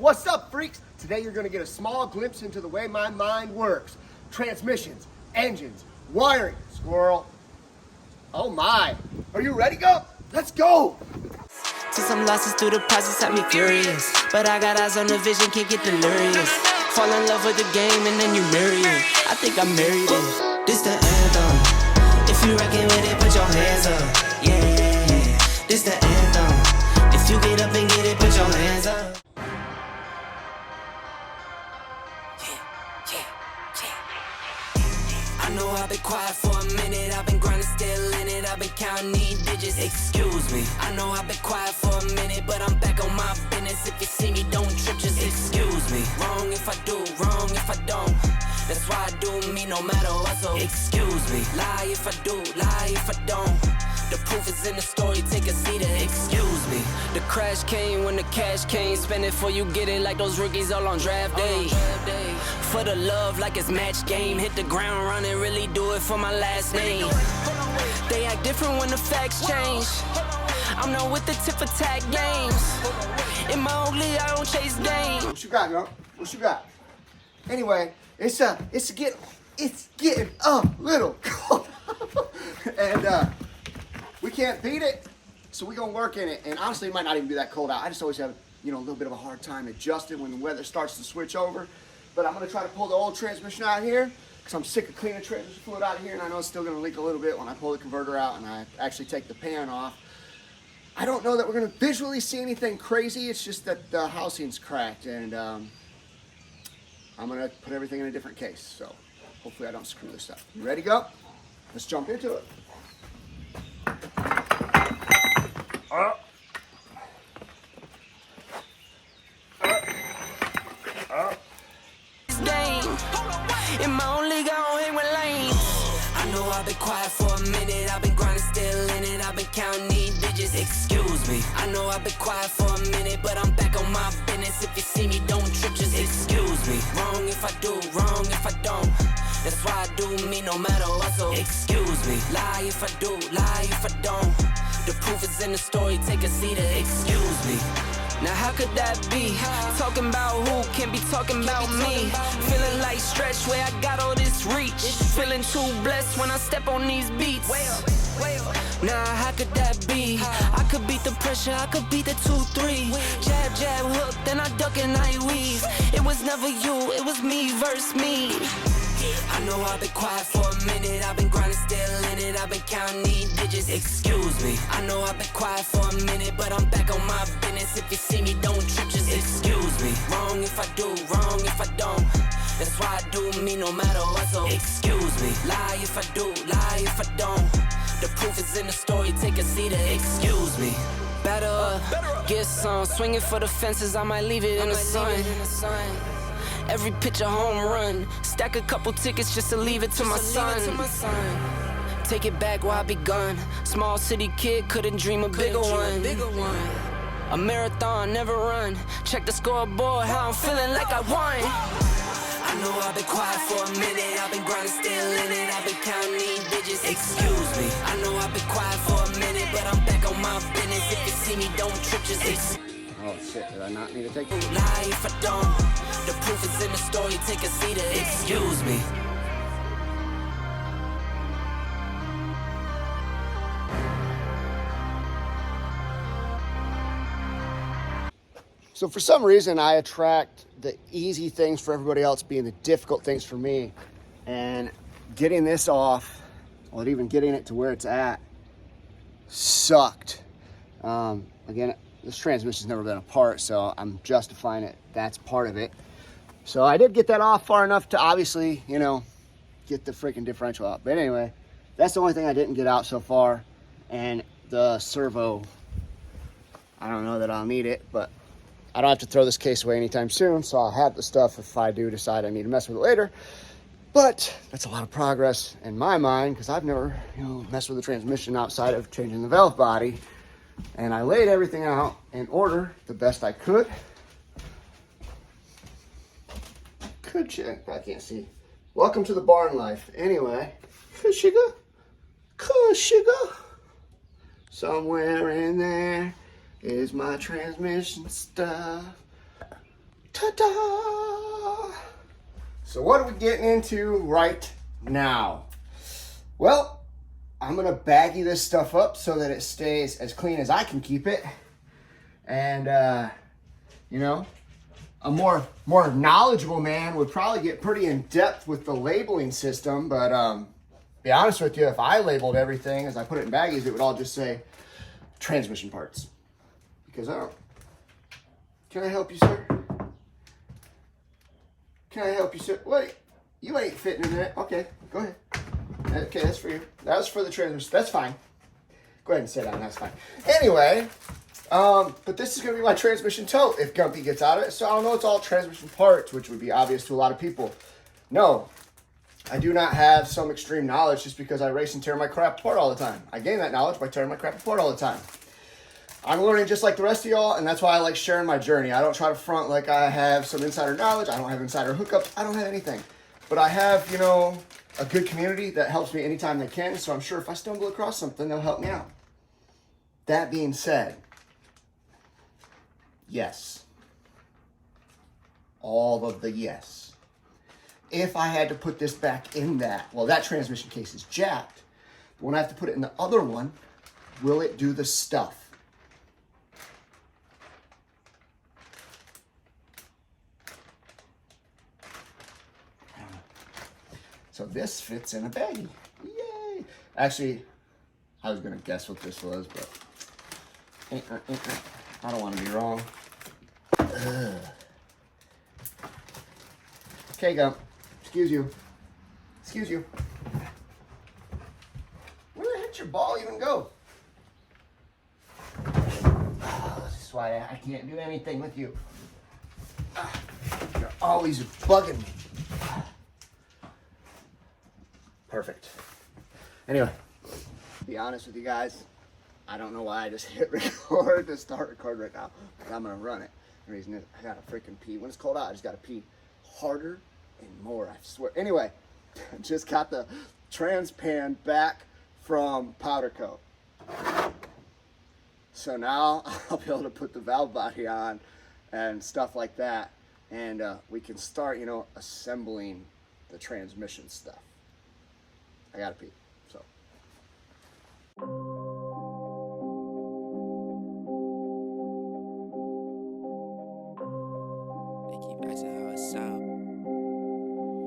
what's up, freaks? Today you're going to get a small glimpse into the way my mind works. Transmissions, engines, wiring, squirrel. Oh my. Are you ready, go? Let's go. Took some losses through the process, had me furious. But I got eyes on the vision, can't get delirious. Fall in love with the game and then you marry it. I think I married it. This the anthem. If you reckon with it, put your hands up. Yeah, this the anthem. If you get up and get it, put your hands up. I know I've been quiet for a minute, I've been grinding still in it, I've been counting these digits, excuse me. I know I've been quiet for a minute, but I'm back on my business. If you see me, don't trip, just excuse me. Wrong if I do, wrong if I don't. That's why I do me no matter what, so excuse me. Lie if I do, lie if I don't. The proof is in the story, take a seat and excuse me. The crash came when the cash came. Spend it before you get it like those rookies all on draft day. For the love like it's match game. Hit the ground running, really do it for my last name. They act different when the facts change. I'm not with the tip for tag games. In my old league, I don't chase games. What you got, girl? What you got? Anyway, it's getting a little cold. And we can't beat it, so we're gonna work in it. And honestly, it might not even be that cold out. I just always have, a little bit of a hard time adjusting when the weather starts to switch over. But I'm gonna try to pull the old transmission out here because I'm sick of cleaning transmission fluid out here, and I know it's still gonna leak a little bit when I pull the converter out and I actually take the pan off. I don't know that we're gonna visually see anything crazy. It's just that the housing's cracked, and I'm gonna put everything in a different case. So hopefully I don't screw this up. You ready to go? Let's jump into it. In my own league, I don't hang with lanes. I know I've been quiet for a minute, I've been grinding still in it, I've been counting these digits, excuse me. I know I've been quiet for a minute, but I'm back on my business. If you see me, don't trip, just excuse me. Wrong if I do, wrong if I don't. That's why I do me no matter what, so excuse me. Lie if I do, lie if I don't. The proof is in the story, take a seat and excuse me. Now how could that be? Talking about who can be talking about me. Feeling like Stretch where I got all this reach. Feeling too blessed when I step on these beats. Now how could that be? I could beat the pressure, I could beat the 2-3. Jab, jab, hook, then I duck and I weave. It was never you, it was me versus me. I know I've been quiet for a minute, I've been grinding still in it, I've been counting these digits, excuse me. I know I've been quiet for a minute, but I'm back on my business. If you see me, don't trip, just excuse me. Wrong if I do, wrong if I don't. That's why I do me no matter what, so excuse me. Lie if I do, lie if I don't. The proof is in the story, take a seat and excuse me. Better up, get some, swinging for the fences, I might leave it in the sun. Every pitch a home run. Stack a couple tickets just to leave it to my son. Take it back while I be gone. Small city kid couldn't dream a bigger one. A marathon, never run. Check the scoreboard, how I'm feeling like I won. I know I've been quiet for a minute, I've been grinding still in it, I've been counting these digits, excuse me. I know I've been quiet for a minute, but I'm back on my business. If you see me, don't trip, just excuse me. Oh shit, did I not need to take it? Lie if I don't. The proof is in the story, take a seat and excuse me. So for some reason, I attract the easy things for everybody else being the difficult things for me. And getting this off, or even getting it to where it's at, sucked. Again, this transmission's never been apart, so I'm justifying it. That's part of it. So I did get that off far enough to obviously, get the freaking differential out. But anyway, that's the only thing I didn't get out so far. And the servo, I don't know that I'll need it, but I don't have to throw this case away anytime soon, so I'll have the stuff if I do decide I need to mess with it later. But that's a lot of progress in my mind, because I've never, messed with the transmission outside of changing the valve body. And I laid everything out in order the best I could. Could check, I can't see. Welcome to the barn life. Anyway, sugar. Somewhere in there is my transmission stuff. Ta-da! So what are we getting into right now? Well, I'm gonna baggy this stuff up so that it stays as clean as I can keep it. And you know, a more knowledgeable man would probably get pretty in depth with the labeling system, but be honest with you, if I labeled everything as I put it in baggies, it would all just say transmission parts. Because I don't. Can I help you, sir? Can I help you, sir? What? You ain't fitting in there. Okay, go ahead. Okay, that's for you. That was for the transmission. That's fine. Go ahead and sit down. That's fine. Anyway, but this is going to be my transmission tote if Gumpy gets out of it. So I don't know, it's all transmission parts, which would be obvious to a lot of people. No, I do not have some extreme knowledge just because I race and tear my crap apart all the time. I gain that knowledge by tearing my crap apart all the time. I'm learning just like the rest of y'all, and that's why I like sharing my journey. I don't try to front like I have some insider knowledge. I don't have insider hookups. I don't have anything. But I have, you know, a good community that helps me anytime they can, so I'm sure if I stumble across something, they'll help me out. That being said, yes. All of the yes. If I had to put this back in that, well, that transmission case is jacked, but when I have to put it in the other one, will it do the stuff? So this fits in a baggie. Yay! Actually, I was going to guess what this was, but I don't want to be wrong. Ugh. Okay, Gump. Excuse you. Excuse you. Where the heck did your ball even go? Oh, this is why I can't do anything with you. You're always bugging me. Perfect. Anyway, to be honest with you guys, I don't know why I just hit record to start recording right now, but I'm gonna run it. The reason is I gotta freaking pee. When it's cold out, I just gotta pee harder and more, I swear. Anyway, I just got the trans pan back from powder coat. So now I'll be able to put the valve body on and stuff like that, and we can start, you know, assembling the transmission stuff. I gotta pee, so. They keep asking how it sound.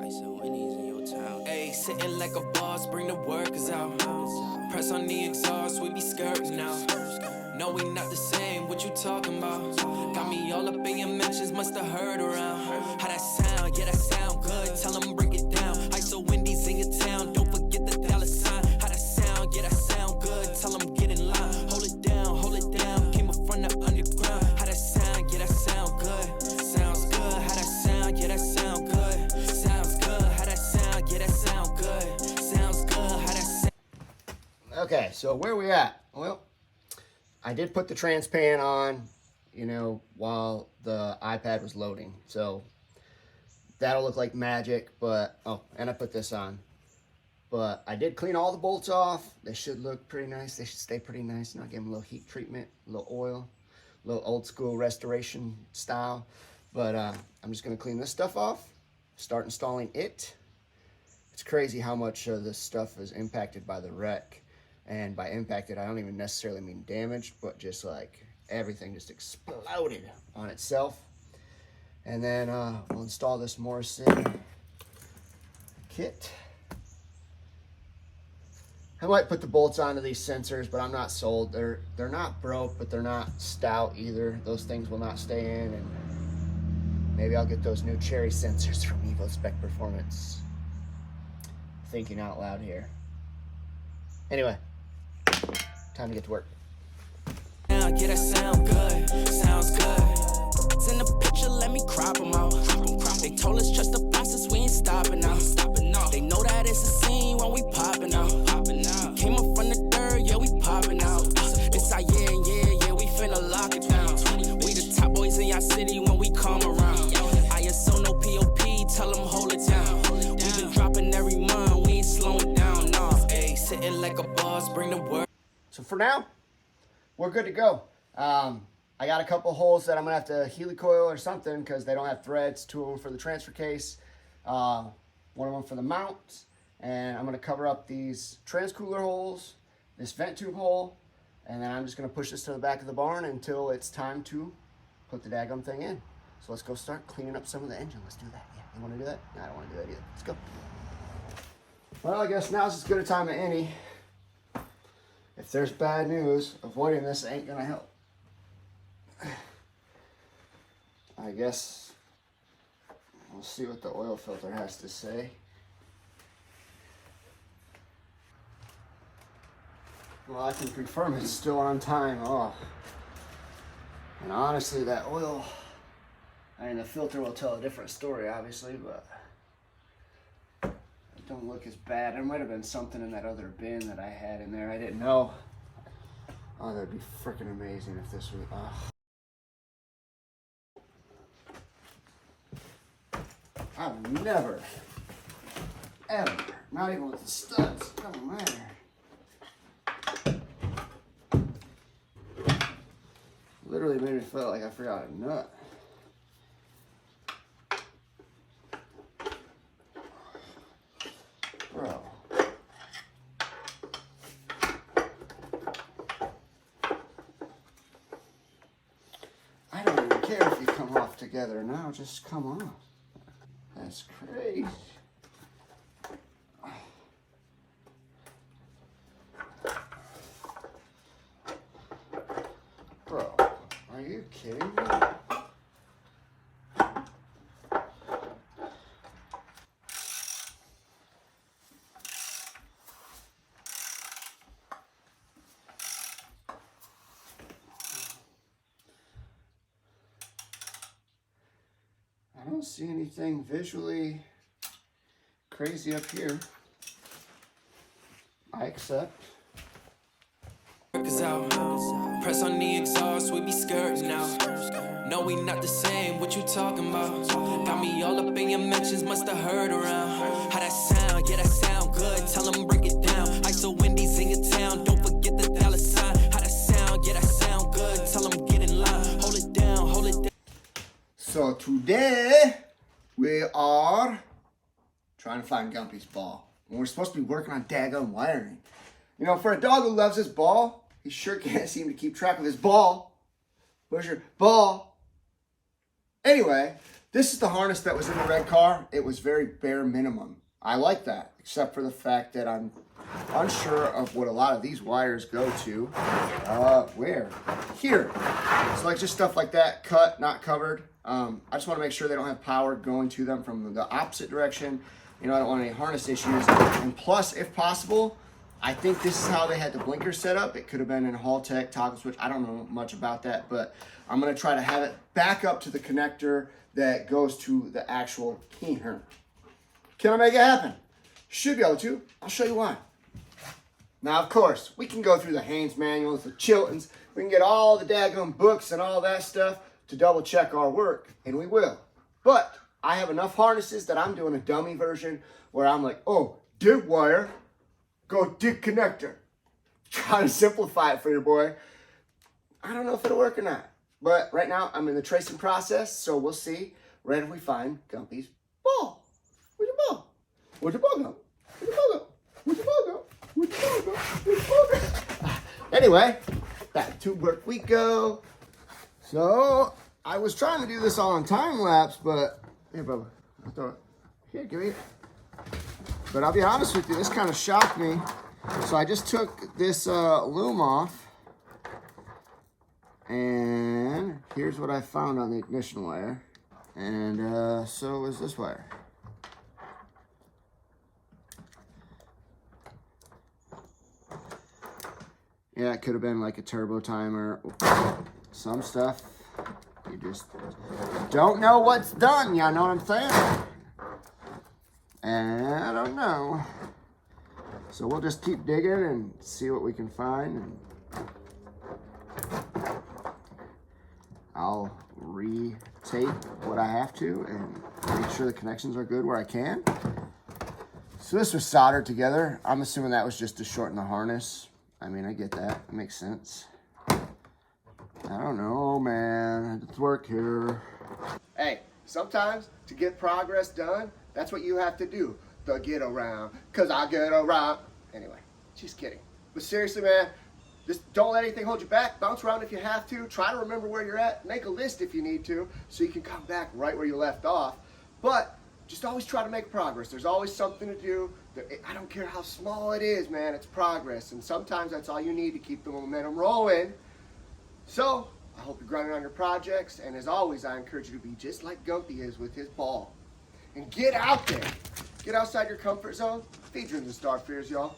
I said Winnie's in your town. Ayy, sitting like a boss, bring the workers out. Press on the exhaust, we be skirting now. No, we not the same, what you talking about? Got me all up in your mentions, must have heard around. How that sound, yeah, that sound good. Tell them break it down. I saw Wendy's in your town, don't forget the dollar sign. How that sound, yeah, that sound good. Tell them get in line. Hold it down. Came up from the underground. How that sound, yeah, that sound good. Sounds good. How that sound, yeah, that sound good. Sounds good. How that sound, yeah, that sound good. Sounds good. How that sound. Okay, so where we at? Well, I did put the trans pan on, you know, while the iPad was loading. So that'll look like magic, but, oh, and I put this on. But I did clean all the bolts off. They should look pretty nice. They should stay pretty nice. And I'll give them a little heat treatment, a little oil, a little old school restoration style. But I'm just going to clean this stuff off, start installing it. It's crazy how much this stuff is impacted by the wreck. And by impacted, I don't even necessarily mean damaged, but just like everything just exploded on itself. And then we'll install this Morrison kit. I might put the bolts onto these sensors, but I'm not sold. They're not broke, but they're not stout either. Those things will not stay in, and maybe I'll get those new cherry sensors from Evo Spec Performance. Thinking out loud here. Anyway, time to get to work. Yeah, that sound good. Sounds good. It's in the picture, let me crop them out. They told us trust the process, we ain't stopping now. They know that it's a scene when we popping out. We came up from the dirt, yeah, we popping out. This our year, yeah, we finna lock it down. We the top boys in your city when we come around. ISO no POP, tell them hold it down. We been dropping every month, we ain't slowing down, no. Ayy, sitting like a boss, bring the work. So for now, we're good to go. I I got a couple holes that I'm gonna have to helicoil or something because they don't have threads. 2 of them for the transfer case, 1 of them for the mount, and I'm gonna cover up these transcooler holes, this vent tube hole, and then I'm just gonna push this to the back of the barn until it's time to put the daggum thing in. So let's go start cleaning up some of the engine. Let's do that. Yeah, you wanna do that? No, I don't wanna do that either. Let's go. Well, I guess now's as good a time as any. If there's bad news, avoiding this ain't gonna help. I guess we'll see what the oil filter has to say. Well, I can confirm it's still on time. Oh. And honestly, that oil, I mean, the filter will tell a different story, obviously, but it don't look as bad. There might have been something in that other bin that I had in there. I didn't know. Oh, that'd be freaking amazing if this was... I've never, ever, not even with the studs, doesn't matter. Literally made me feel like I forgot a nut. Bro. I don't even care if you come off together now, just come off. That's crazy. Bro, are you kidding me? I don't see anything visually crazy up here. I accept. Press on the exhaust, we be skirting now. No, we not the same, what you talking about? Got me all up in your mentions, must have heard around. How that sound, yeah, that sound good, tell them break it down. ISO Wendy's in your town, don't forget the dollar sign. How that sound, yeah, that sound good, tell them get in line. Hold it down, hold it down. So today, we are trying to find Gumpy's ball. And we're supposed to be working on daggone wiring. You know, for a dog who loves his ball, he sure can't seem to keep track of his ball. Where's your ball? Anyway, this is the harness that was in the red car. It was very bare minimum. I like that, except for the fact that I'm unsure of what a lot of these wires go to. Where? Here. So like just stuff like that, cut, not covered. I just want to make sure they don't have power going to them from the opposite direction. You know, I don't want any harness issues. And plus, if possible, I think this is how they had the blinker set up. It could have been in Haltech, toggle switch. I don't know much about that, but I'm going to try to have it back up to the connector that goes to the actual keyhole. Can I make it happen? Should be able to. I'll show you why. Now, of course, we can go through the Haynes manuals, the Chiltons. We can get all the daggone books and all that stuff to double check our work, and we will. But I have enough harnesses that I'm doing a dummy version where I'm like, oh, dig wire, go dig connector. Trying to simplify it for your boy. I don't know if it'll work or not. But right now, I'm in the tracing process, so we'll see right if we find Gumpy's ball. Where's your ball? Where's your ball go? Where's your ball go? Where's your ball go? Where's your ball go? Where's your ball go? Anyway, back to work we go. So, I was trying to do this all on time lapse, but here, Bubba, I'll throw it. Here, give me it. But I'll be honest with you, this kind of shocked me. So I just took this loom off, and here's what I found on the ignition wire. And so is this wire. Yeah, it could have been like a turbo timer. Some stuff, you just don't know what's done, you know what I'm saying? And I don't know. So we'll just keep digging and see what we can find. And I'll re-tape what I have to and make sure the connections are good where I can. So this was soldered together. I'm assuming that was just to shorten the harness. I mean, I get that. It makes sense. I don't know, man. Let's work here. Hey, sometimes to get progress done, that's what you have to do. The get around, cause I get around. Anyway, just kidding. But seriously, man, just don't let anything hold you back. Bounce around if you have to. Try to remember where you're at. Make a list if you need to, so you can come back right where you left off. But just always try to make progress. There's always something to do. I don't care how small it is, man. It's progress. And sometimes that's all you need to keep the momentum rolling. So, I hope you're grinding on your projects. And as always, I encourage you to be just like Gumpy is with his ball. And get out there. Get outside your comfort zone. Feed dreams and star fears, y'all.